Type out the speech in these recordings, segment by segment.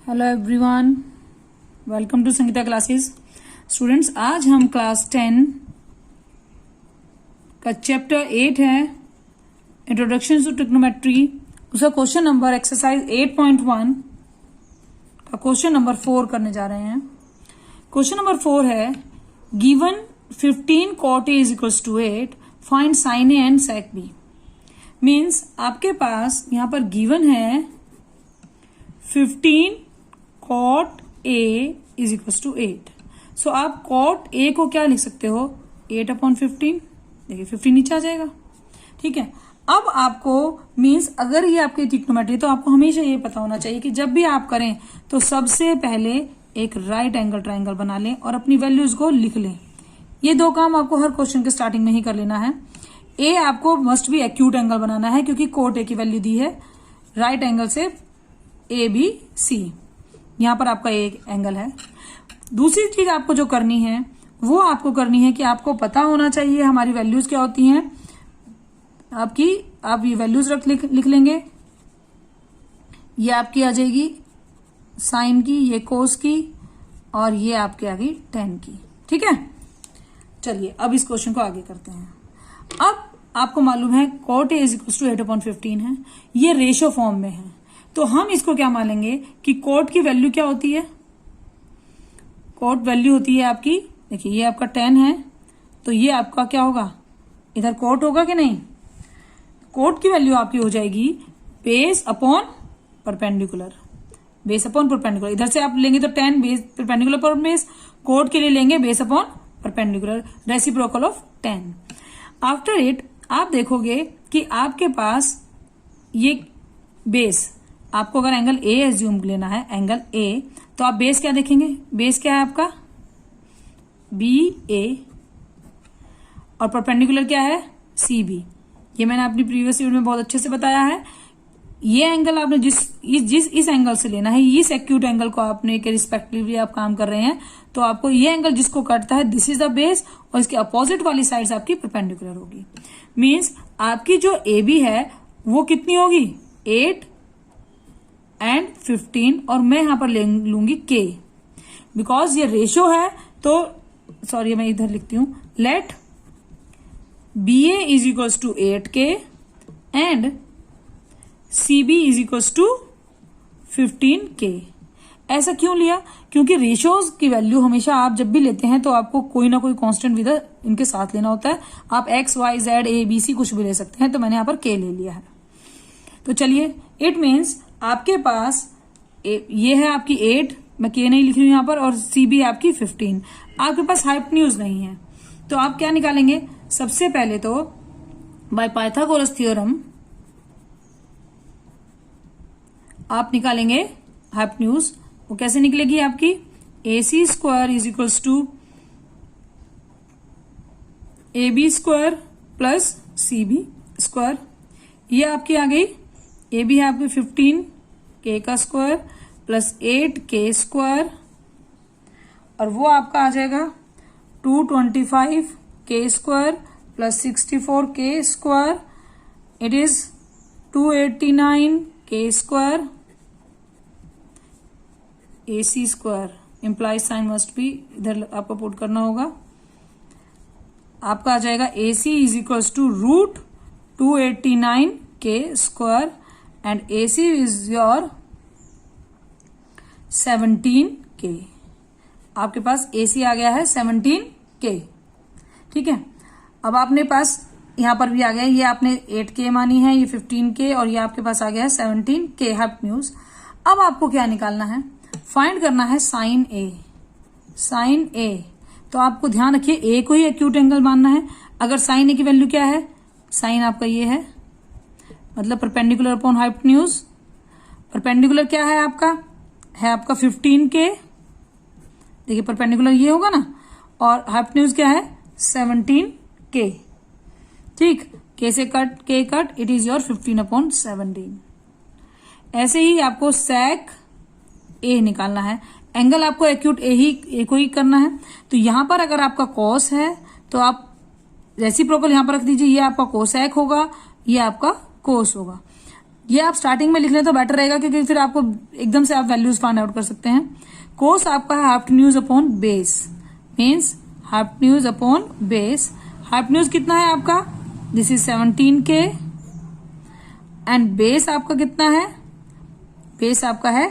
Hello everyone, welcome to Sangeeta classes. Students, आज हम class 10 का चैप्टर 8 है इंट्रोडक्शन टू ट्रिग्नोमेट्री, उसका क्वेश्चन नंबर एक्सरसाइज 8.1 का क्वेश्चन नंबर 4 करने जा रहे हैं। क्वेश्चन नंबर 4 है given 15 cot A is equals to 8, find sin A and sec B। Means आपके पास यहां पर गिवन है 15 cot A is equals to 8। सो आप cot A को क्या लिख सकते हो, 8/15। देखिए 15 नीचे आ जाएगा, ठीक है। अब आपको मीन्स अगर ये आपकी ट्रिग्नोमेट्री, तो आपको हमेशा ये पता होना चाहिए कि जब भी आप करें तो सबसे पहले एक राइट एंगल ट्राइंगल बना लें और अपनी वैल्यूज को लिख लें। ये दो काम आपको हर क्वेश्चन के स्टार्टिंग में ही कर लेना है। ए आपको मस्ट भी एक्यूट एंगल बनाना है क्योंकि कोट ए की वैल्यू दी है राइट एंगल से ABC, यहां पर आपका एक एंगल है। दूसरी चीज आपको जो करनी है वो आपको करनी है कि आपको पता होना चाहिए हमारी वैल्यूज क्या होती हैं। आप ये वैल्यूज लिख लेंगे। ये आपकी आ जाएगी साइन की, ये कोस की, और ये आपके आ गई टेन की, ठीक है। चलिए अब इस क्वेश्चन को आगे करते हैं। अब आपको मालूम है cot A is equals to 8/15 है, ये रेशो फॉर्म में है, तो हम इसको क्या मानेंगे कि कोट की वैल्यू क्या होती है। कोट वैल्यू होती है आपकी, देखिए ये आपका 10 है, तो ये आपका क्या होगा, इधर कोट होगा कि नहीं। कोट की वैल्यू आपकी हो जाएगी base upon perpendicular, base upon perpendicular. इधर से आप लेंगे तो 10 बेस परपेंडिकुलर पर बेस, कोट के लिए लेंगे base upon perpendicular, reciprocal of 10। After it आप देखोगे कि आपके पास ये बेस, आपको अगर एंगल ए एज्यूम लेना है, एंगल ए, तो आप बेस क्या देखेंगे, बेस क्या है आपका BA, और परपेंडिकुलर क्या है CB। ये मैंने अपनी प्रीवियस वीडियो में बहुत अच्छे से बताया है। ये एंगल आपने जिस इस एंगल से लेना है, इस एक्यूट एंगल को आपने के रिस्पेक्टिवली आप काम कर रहे हैं, तो आपको ये एंगल जिसको काटता है दिस इज द बेस, और इसके अपोजिट वाली साइड आपकी परपेंडिकुलर होगी। मीन्स आपकी जो AB है वो कितनी होगी, 8 एंड 15, और मैं यहां पर लूंगी K, बिकॉज ये रेशो है। तो सॉरी मैं इधर लिखती हूं, let BA is equals to 8K and CB is equals to 15K। ऐसा क्यों लिया, क्योंकि रेशोज की वैल्यू हमेशा आप जब भी लेते हैं तो आपको कोई ना कोई कांस्टेंट विद इनके साथ लेना होता है। आप X, Y, Z, A, B, C कुछ भी ले सकते हैं, तो मैंने यहां पर K ले लिया है। तो चलिए, इट मीन्स आपके पास ये है आपकी 8, मैं K नहीं लिख रही हूं यहां पर, और CB आपकी 15। आपके पास हाइपोटेन्यूज नहीं है, तो आप क्या निकालेंगे, सबसे पहले तो बाय पाइथागोरस थ्योरम आप निकालेंगे हाइपोटेन्यूज। वो कैसे निकलेगी आपकी, AC square is equals to AB square plus CB square. ये आपकी आ गई, AB है आपकी 15K का स्क्वायर प्लस 8K स्क्वायर, और वो आपका आ जाएगा 225K square plus 64K square, it is 289K square. AC square implies sign must भी इधर आपको पुट करना होगा। आपका आ जाएगा AC is equals to root 289K square and AC is your 17K। आपके पास AC आ गया है 17K, ठीक है। अब आपने पास यहां पर भी आ गया, ये आपने 8K मानी है, ये 15K, और ये आपके पास आ गया है 17K हाइपोटेन्यूज। अब आपको क्या निकालना है, फाइंड करना है साइन A। साइन A, तो आपको ध्यान रखिए A को ही एक्यूट एंगल मानना है। अगर साइन A की वैल्यू क्या है, साइन आपका ये है, मतलब परपेंडिकुलर अपॉन हाइपोटेन्यूज। परपेंडिकुलर क्या है आपका, है आपका 15K, देखिए परपेंडिकुलर ये होगा ना, और हाइपोटेन्यूज क्या है 17K, ठीक। K से cut, K cut, it is your 15/17। ऐसे ही आपको sec A निकालना है। एंगल आपको एक्यूट A को ही करना है, तो यहां पर अगर आपका cos है तो आप रेसिप्रोकल यहां पर रख दीजिए, ये आपका cosec होगा, ये आपका cos होगा। ये आप स्टार्टिंग में लिख लें तो बेटर रहेगा, क्योंकि फिर आपको एकदम से आप वैल्यूज फाइंड आउट कर सकते हैं। कोस आपका है hypotenuse upon base, means hypotenuse upon base. Hypotenuse कितना है आपका, this is 17k and base आपका कितना है, बेस आपका है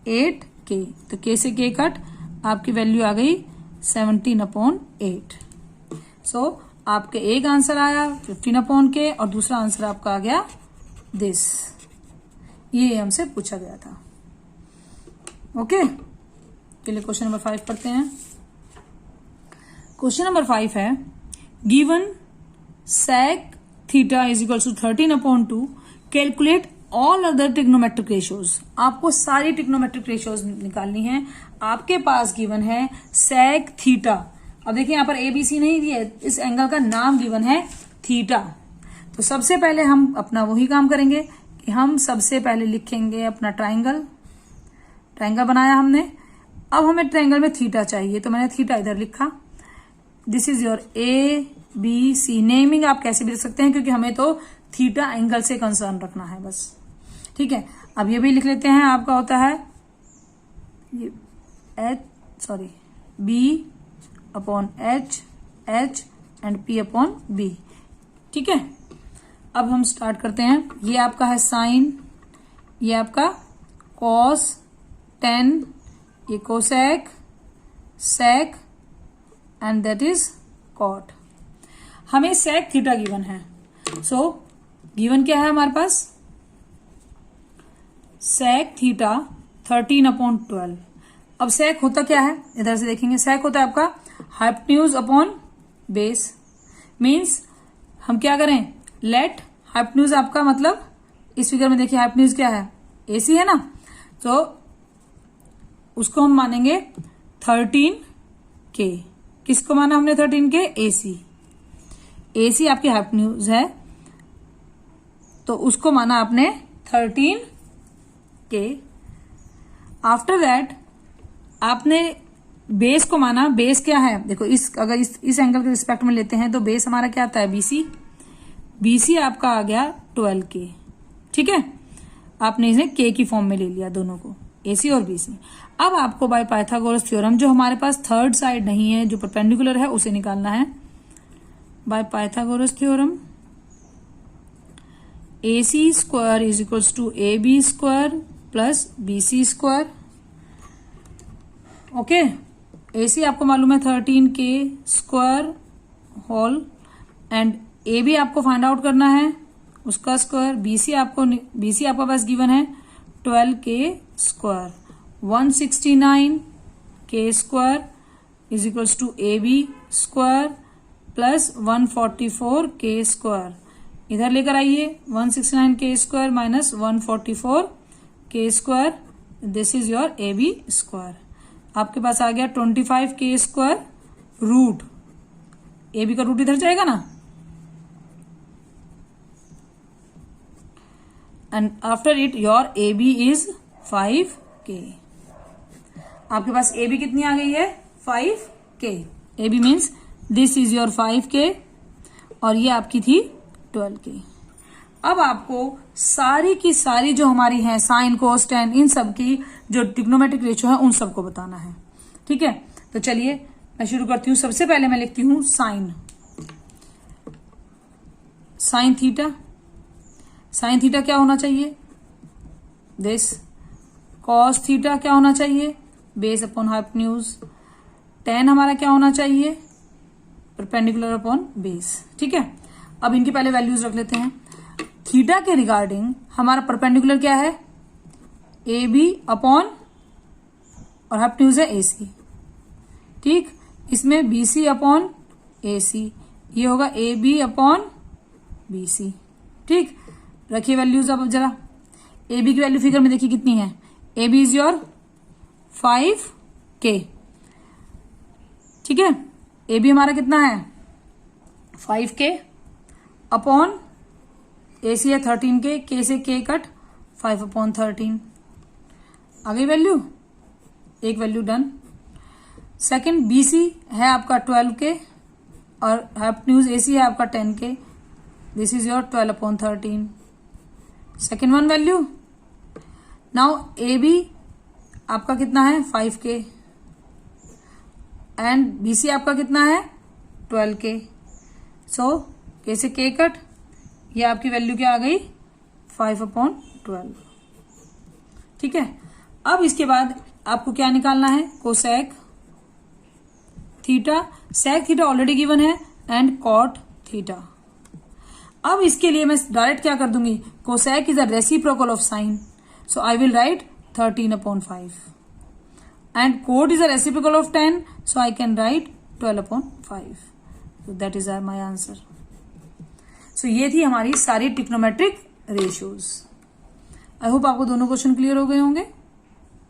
8k, तो k से k कट, आपकी वैल्यू आ गई 17/8। सो आपके एक आंसर आया 15/k और दूसरा आंसर आपका आ गया दिस। ये हमसे पूछा गया था। ओके, चलिए क्वेश्चन नंबर 5 पढ़ते हैं। क्वेश्चन नंबर 5 है, given sec theta is equal to 13/2, calculate all other trigonometric ratios. आपको सारी ट्रिग्नोमेट्रिक रेशियोज निकालनी है। आपके पास गिवन है sec थीटा। अब देखिए यहाँ पर ABC नहीं दिया, इस एंगल का नाम गिवन है थीटा। तो सबसे पहले हम अपना वही काम करेंगे कि हम सबसे पहले लिखेंगे अपना ट्राइंगल। ट्राइंगल बनाया हमने, अब हमें ट्राइंगल में थीटा चाहिए, तो मैंने थीटा इधर लिखा। This is your ABC। Naming आप कैसे भी लिख सकते हैं, क्योंकि हमें तो थीटा एंगल से कंसर्न रखना है बस। ठीक है, अब ये भी लिख लेते हैं, आपका होता है ये B/H, H एंड P/B। ठीक है, अब हम स्टार्ट करते हैं। ये आपका है साइन, ये आपका कॉस, टेन, ये cosec, sec and that is cot. हमें सेक थीटा गिवन है। सो गिवन क्या है हमारे पास, सेक थीटा 13/12। अब सेक होता क्या है, इधर से देखेंगे, सेक होता है आपका हाइपोटेन्यूज अपॉन बेस। मीन्स हम क्या करें, लेट हाइपोटेन्यूज आपका मतलब इस फिगर में देखिए हाइपोटेन्यूज क्या है, AC है ना, तो उसको हम मानेंगे 13k। किसको माना हमने 13k, AC आपकी हाइपोटेन्यूज है, तो उसको माना आपने 13k। आफ्टर दैट आपने बेस को माना, बेस क्या है देखो, अगर इस एंगल के रिस्पेक्ट में लेते हैं तो बेस हमारा क्या आता है, BC आपका आ गया 12k। ठीक है, आपने इसे k की फॉर्म में ले लिया दोनों को, AC और BC। अब आपको बाय पाइथागोरस थ्योरम, जो हमारे पास थर्ड साइड नहीं है, जो परपेंडिकुलर है, उसे निकालना है। By Pythagoras theorem AC square is equals to AB square plus BC square. Okay, AC आपको मालूम है 13k square whole and AB आपको फाइंड आउट करना है उसका स्क्वायर। BC आपका पास गिवन है 12k square. 169k square is equals to AB square plus 144k square. इधर लेकर आइए, 169k square minus 144k square, this is your AB square. आपके पास आ गया 25k स्क्वायर रूट, AB का रूट इधर जाएगा ना, and after it your AB is 5k। आपके पास AB कितनी आ गई है, 5k। AB means this is your 5k और ये आपकी थी 12k। अब आपको सारी की सारी जो हमारी है साइन, कोस, टेन, इन सब की जो ट्रिग्नोमेट्रिक रेशियो है उन सबको बताना है। ठीक है, तो चलिए मैं शुरू करती हूँ। सबसे पहले मैं लिखती हूँ साइन थीटा। साइन थीटा क्या होना चाहिए, दिस। कॉस थीटा क्या होना चाहिए, बेस अपॉन हाइपोटेन्यूज। टेन हमारा क्या होना चाहिए, परपेंडिकुलर अपॉन बेस। ठीक है, अब इनकी पहले वैल्यूज रख लेते हैं। थीटा के रिगार्डिंग हमारा परपेंडिकुलर क्या है, AB अपॉन और हाइपोटेन्यूज है AC। ठीक, इसमें BC अपॉन AC, ये होगा AB अपॉन BC। ठीक, रखिए वैल्यूज। अब जरा AB की वैल्यू फिगर में देखिए कितनी है, AB इज योर 5k। ठीक है, AB हमारा कितना है 5k अपॉन AC है 13k, k से k कट 5/13 आ गई वैल्यू, एक वैल्यू डन। सेकंड BC है आपका 12k और हाइपोटेन्यूज AC है आपका 10k, this is your 12/13। Second one value. Now A B आपका कितना है 5k एंड बी सी आपका कितना है 12k। सो कैसे k कट, ये आपकी वैल्यू क्या आ गई 5/12। ठीक है, अब इसके बाद आपको क्या निकालना है cosec theta. Sec theta already given है एंड कॉट थीटा। अब इसके लिए मैं डायरेक्ट क्या कर दूंगी, cosec is a reciprocal of sine, so I will write 13/5 and cot is a reciprocal of 10, so I can write 12/5। So that is my answer. सो ये थी हमारी सारी ट्रिग्नोमेट्रिक रेशियोज। आई होप आपको दोनों क्वेश्चन क्लियर हो गए होंगे।